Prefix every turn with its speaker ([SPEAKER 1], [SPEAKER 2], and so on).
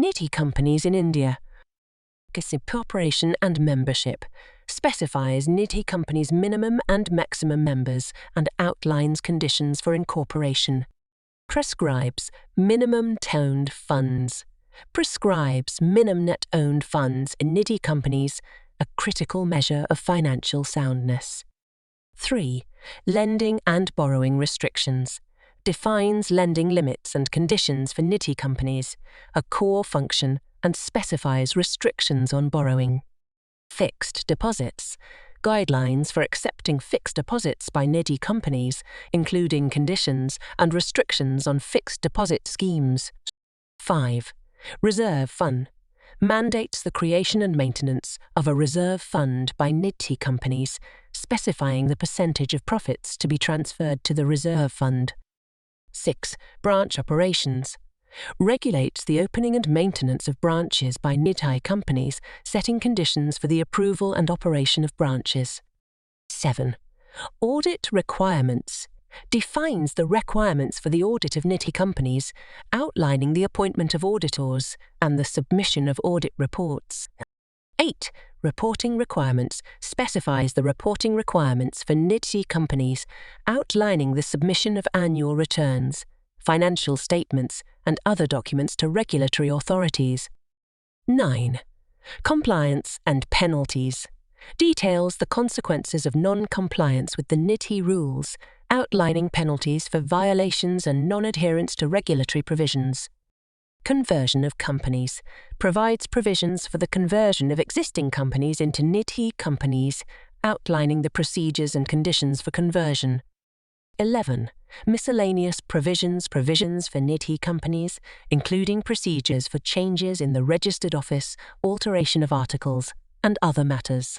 [SPEAKER 1] Nidhi Companies in India. Incorporation and membership specifies Nidhi Companies' minimum and maximum members and outlines conditions for incorporation. Prescribes minimum owned funds. Prescribes minimum net owned funds in Nidhi Companies, a critical measure of financial soundness. 3. Lending and borrowing restrictions. Defines lending limits and conditions for Nidhi Companies, a core function, and specifies restrictions on borrowing. Fixed deposits. Guidelines for accepting fixed deposits by Nidhi Companies, including conditions and restrictions on fixed deposit schemes. 5. Reserve fund. Mandates the creation and maintenance of a reserve fund by Nidhi Companies, specifying the percentage of profits to be transferred to the reserve fund. 6. Branch operations. Regulates the opening and maintenance of branches by Nidhi Companies, setting conditions for the approval and operation of branches. 7. Audit requirements. Defines the requirements for the audit of Nidhi Companies, outlining the appointment of auditors and the submission of audit reports. 8. Reporting requirements. Specifies the reporting requirements for Nidhi Companies, outlining the submission of annual returns, financial statements, and other documents to regulatory authorities. 9. Compliance and penalties. Details the consequences of non-compliance with the Nidhi rules, outlining penalties for violations and non-adherence to regulatory provisions. Conversion of companies. Provides provisions for the conversion of existing companies into Nidhi Companies, outlining the procedures and conditions for conversion. 11. Miscellaneous provisions for Nidhi Companies, including procedures for changes in the registered office, alteration of articles, and other matters.